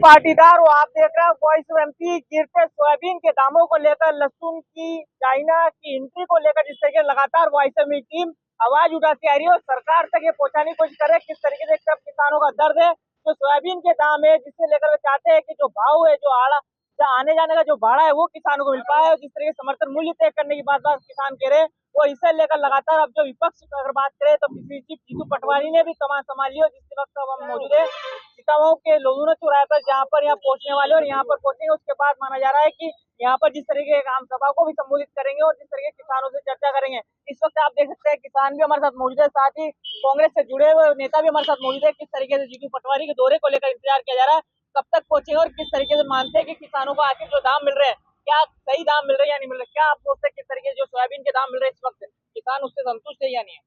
पाटीदार हो, आप देख रहे हैं वॉइस ऑफ एमपी। गिरते सोयाबीन के दामों को लेकर, लहसुन की, चाइना की एंट्री को लेकर जिस तरीके लगातार वॉइस ऑफ एमपी टीम आवाज उठाती आ रही है और सरकार तक ये पहुंचाने की कोशिश करे किस तरीके से सब किसानों का दर्द है। जो सोयाबीन के दाम है जिससे लेकर वे चाहते हैं कि जो भाव है, जो आने जाने का जो भाड़ा है वो किसानों को मिल पाए। और जिस तरीके समर्थन मूल्य तय करने की बात किसान कह रहे हैं, वो इसे लेकर लगातार अब जो विपक्ष अगर बात करें तो जीतू पटवारी ने भी कमान संभाल ली। और जिस वक्त अब हम मौजूद है सीताओं के लोधुना चौराहे पर, जहाँ पर यहाँ पहुंचने वाले और यहाँ पर पहुंचेंगे, उसके बाद माना जा रहा है कि यहाँ पर जिस तरीके की आम सभा को भी संबोधित करेंगे और जिस तरीके किसानों से चर्चा करेंगे। इस वक्त आप देख सकते हैं किसान भी हमारे साथ मौजूद है, साथ ही कांग्रेस से जुड़े हुए नेता भी हमारे साथ मौजूद है। किस तरीके से जीतू पटवारी के दौरे को लेकर इंतजार किया जा रहा है, कब तक पहुंचेंगे और किस तरीके से मानते हैं कि किसानों को आखिर जो दाम मिल रहे हैं, क्या सही दाम मिल रहे हैं या नहीं मिल रहे। क्या आप सोचते हैं किस तरीके से जो सोयाबीन के दाम मिल रहे हैं इस वक्त किसान उससे संतुष्ट है या नहीं है?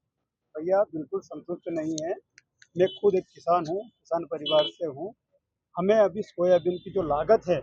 भैया बिल्कुल संतुष्ट नहीं है। मैं खुद एक किसान हूँ, किसान परिवार से हूँ। हमें अभी सोयाबीन की जो लागत है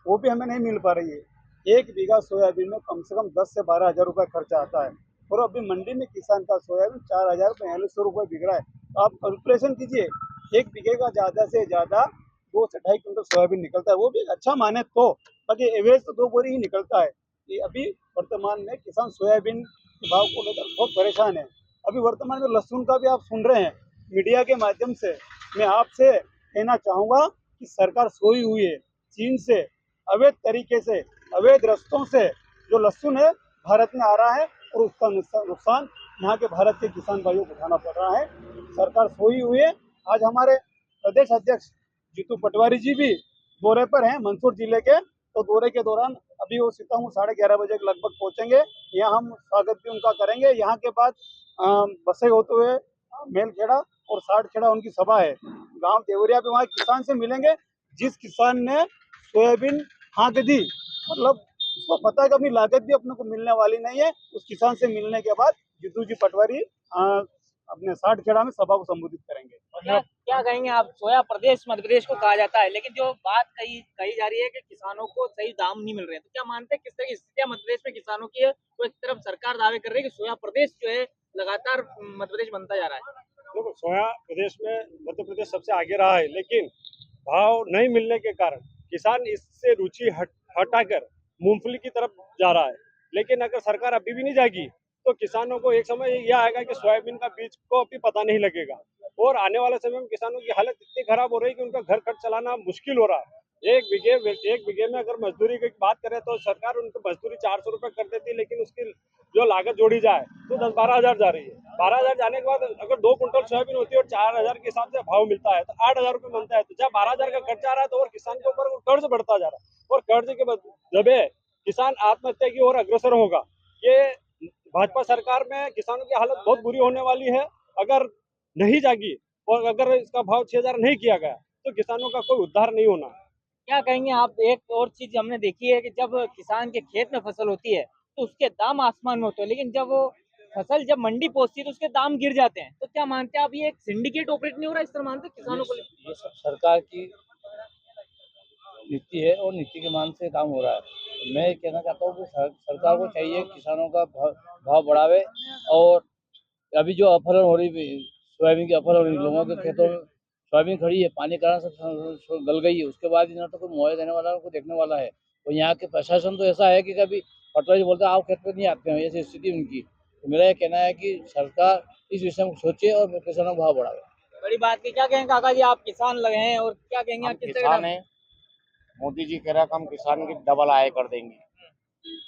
वो भी हमें नहीं मिल पा रही है। 1 बीघा सोयाबीन में कम से कम 10 से 12 हज़ार रुपये खर्चा आता है और अभी मंडी में किसान का सोयाबीन 4,000-4,500 बिक रहा है। तो आप कैलकुलेशन कीजिए, 1 बीघे का ज़्यादा से ज़्यादा 2 से ढाई कुंटल सोयाबीन निकलता है, वो भी अच्छा माने तो। बाकी एवरेज तो 2 बोरी ही निकलता है। कि अभी वर्तमान में किसान सोयाबीन के भाव को लेकर बहुत परेशान है। अभी वर्तमान में लहसुन का भी आप सुन रहे हैं मीडिया के माध्यम से। मैं आपसे कहना चाहूँगा कि सरकार सोई हुई है। चीन से अवैध तरीके से, अवैध रस्तों से जो लहसुन है भारत में आ रहा है और उसका नुकसान यहाँ के भारत के किसान भाइयों को उठाना पड़ रहा है। सरकार सोई हुई है। आज हमारे प्रदेश अध्यक्ष जीतू पटवारी जी भी दौरे पर हैं मंदसौर जिले के। तो दौरे के दौरान अभी वो सीताऊ 11:30 बजे के लगभग पहुंचेंगे। यहाँ हम स्वागत भी उनका करेंगे। यहाँ के बाद बसे होते हुए मेलखेड़ा और साठखेड़ा उनकी सभा है। गांव देवरिया पे वहाँ किसान से मिलेंगे जिस किसान ने सोयाबीन हाँक दी, मतलब उसको पता है कि अपनी लागत भी अपने को मिलने वाली नहीं है। उस किसान से मिलने के बाद जीतू जी पटवारी अपने साठखेड़ा में सभा को संबोधित करेंगे। क्या क्या कहेंगे आप? सोया प्रदेश मध्य प्रदेश को कहा जाता है, लेकिन जो बात कही जा रही है कि किसानों को सही दाम नहीं मिल रहे हैं, तो क्या मानते हैं किस तरह की स्थितियां मध्य प्रदेश में किसानों की है? तो एक तरफ सरकार दावे कर रही है कि सोया प्रदेश जो है लगातार मध्य प्रदेश बनता जा रहा है। देखो, सोया प्रदेश में मध्य प्रदेश सबसे आगे रहा है, लेकिन भाव नहीं मिलने के कारण किसान इससे रुचि हटाकर मूंगफली की तरफ जा रहा है। लेकिन अगर सरकार अभी भी नहीं जाएगी तो किसानों को एक समय यह आएगा कि सोयाबीन का बीज को अभी पता नहीं लगेगा। और आने वाले समय में किसानों की हालत इतनी खराब हो रही है कि उनका घर खर्च चलाना मुश्किल हो रहा है। एक बीघे में अगर मजदूरी की बात करें तो सरकार उनको मजदूरी 400 रुपये कर देती है, लेकिन उसकी जो लागत जोड़ी जाए तो 10-12 हज़ार जा रही है। 12 हज़ार जाने के बाद अगर 2 कुंटल सोयाबीन होती है और 4 हज़ार के हिसाब से भाव मिलता है तो 8 हज़ार रुपये बनता है। तो जब 12 हज़ार का खर्चा आ रहा है तो और किसान के ऊपर कर्ज बढ़ता जा रहा है और कर्ज के जबे किसान आत्महत्या की ओर अग्रसर होगा। ये भाजपा सरकार में किसानों की हालत बहुत बुरी होने वाली है। अगर नहीं जागी और अगर इसका भाव 6,000 नहीं किया गया तो किसानों का कोई उद्धार नहीं होना। क्या कहेंगे आप? एक और चीज हमने देखी है कि जब किसान के खेत में फसल होती है तो उसके दाम आसमान में होते हैं, लेकिन जब वो फसल जब मंडी पहुंचती है तो उसके दाम गिर जाते हैं। तो क्या मानते हैं आप, ये एक सिंडिकेट ऑपरेट नहीं हो रहा है इस तरह मानते हैं किसानों को? ये सब सरकार की नीति है और नीति के मान से काम हो रहा है। तो मैं कहना चाहता हूँ कि सरकार को चाहिए किसानों का भाव बढ़ावे। और अभी जो अफलन हो रही सोयाबीन की अफल हो रही, लोगों के खेतों में सोयाबीन खड़ी है, पानी के कारण सब गल गई है, उसके बाद इन्हें तो कोई मुआवजा देने वाला कोई देखने वाला है। तो यहाँ के प्रशासन तो ऐसा है कि कभी पटवारी बोलते हैं आओ खेत पे नहीं आते हैं, ऐसी स्थिति उनकी। तो मेरा ये कहना है कि सरकार इस विषय में सोचे और किसानों का भाव बढ़ावे। बड़ी बात की। क्या कहेंगे काका जी, आप किसान लगे हैं और क्या कहेंगे आप? किस किसान है, मोदी जी कह रहा है कि हम किसान की डबल आय कर देंगे।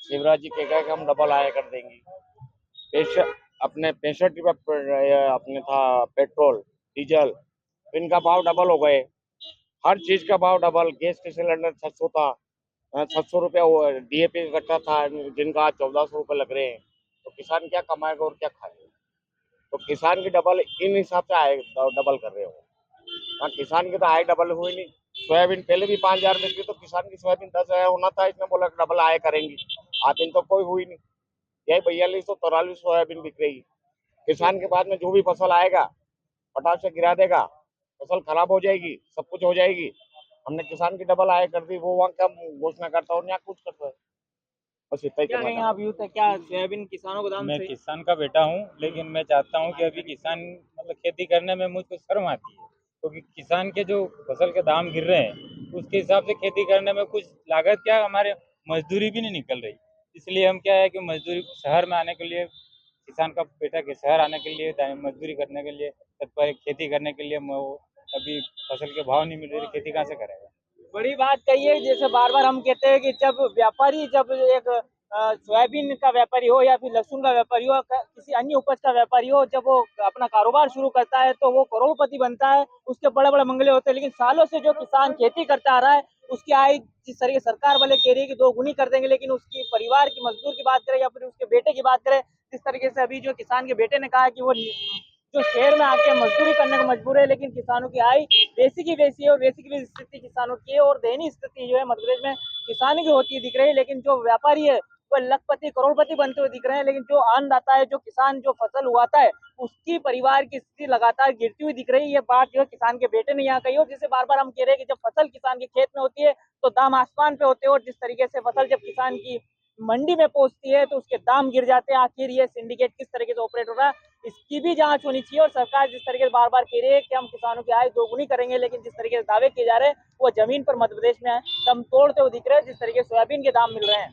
शिवराज जी कह रहे हैं कि हम डबल आय कर देंगे। अपने 65 रुपये अपने था पेट्रोल डीजल, इनका भाव डबल हो गए। हर चीज का भाव डबल। गैस के सिलेंडर 600 था, 700 रुपया DAP का कट्टा था, जिनका आज 1400 रुपये लग रहे हैं। तो किसान क्या कमाएगा और क्या खाएगा? तो किसान की डबल इन हिसाब से आय डबल कर रहे हो। हाँ, किसान की तो आय डबल हुई नहीं। सोयाबीन पहले भी 5,000 में थी तो किसान की सोयाबीन 10,000 होना था, इसने बोला डबल आय करेंगी। आज दिन तो कोई हुई नहीं। यही 4243 सोयाबीन बिक रही। किसान के बाद में जो भी फसल आएगा पटाख से गिरा देगा, फसल खराब हो जाएगी, सब कुछ हो जाएगी। हमने किसान की डबल आय कर दी, वो वहाँ क्या घोषणा करता और यहाँ कुछ करता है। बस इतना ही क्या कहना कहेंगे चाहता आप? यूथ है क्या सोयाबीन किसानों को दाम मैं सही? किसान का बेटा हूँ, लेकिन मैं चाहता हूँ कि अभी किसान मतलब खेती करने में मुझको शर्म आती है। क्योंकि किसान के जो फसल के दाम गिर रहे हैं उसके हिसाब से खेती करने में कुछ लागत क्या हमारे मजदूरी भी नहीं निकल रही। इसलिए हम क्या है कि मजदूरी शहर में आने के लिए, किसान का बेटा के शहर आने के लिए, मजदूरी करने के लिए तत्पर है, खेती करने के लिए अभी फसल के भाव नहीं मिल रहे, खेती कहाँ से करेगा। बड़ी बात कही है, जैसे बार बार हम कहते हैं कि जब व्यापारी, जब एक सोयाबीन का व्यापारी हो या फिर लहसुन का व्यापारी हो, किसी अन्य उपज का व्यापारी हो, जब वो अपना कारोबार शुरू करता है तो वो करोड़पति बनता है, उसके बड़े बड़े बंगले होते हैं। लेकिन सालों से जो किसान खेती करता आ रहा है उसकी आय जिस तरीके सरकार वाले कह रही है कि 2 गुनी कर देंगे, लेकिन उसकी परिवार की मजदूर की बात करें या फिर उसके बेटे की बात करें, जिस तरीके से अभी जो किसान के बेटे ने कहा कि वो जो शहर में आके मजदूरी करने को मजबूर है, लेकिन किसानों की आय वैसी की वैसी है और वैसी की वैसी स्थिति किसानों की है। और दयनीय स्थिति जो है मध्य प्रदेश में किसानों की होती दिख रही है। लेकिन जो व्यापारी है वो लखपति करोड़पति बनते हुए दिख रहे हैं, लेकिन जो अन्नदाता है, जो किसान जो फसल उगाता है, उसकी परिवार की स्थिति लगातार गिरती हुई दिख रही है। ये बात जो है किसान के बेटे ने यहाँ कही। और जिसे बार बार हम कह रहे हैं कि जब फसल किसान के खेत में होती है तो दाम आसमान पे होते हैं, और जिस तरीके से फसल जब किसान की मंडी में पहुंचती है तो उसके दाम गिर जाते हैं। आखिर ये सिंडिकेट किस तरीके से ऑपरेट हो रहा है, इसकी भी जांच होनी चाहिए। और सरकार जिस तरीके से बार बार कह रही है कि हम किसानों की आय दोगुनी करेंगे, लेकिन जिस तरीके से दावे किए जा रहे हैं वो जमीन पर मध्य प्रदेश में दम तोड़ते हुए दिख रहे हैं, जिस तरीके से सोयाबीन के दाम मिल रहे हैं।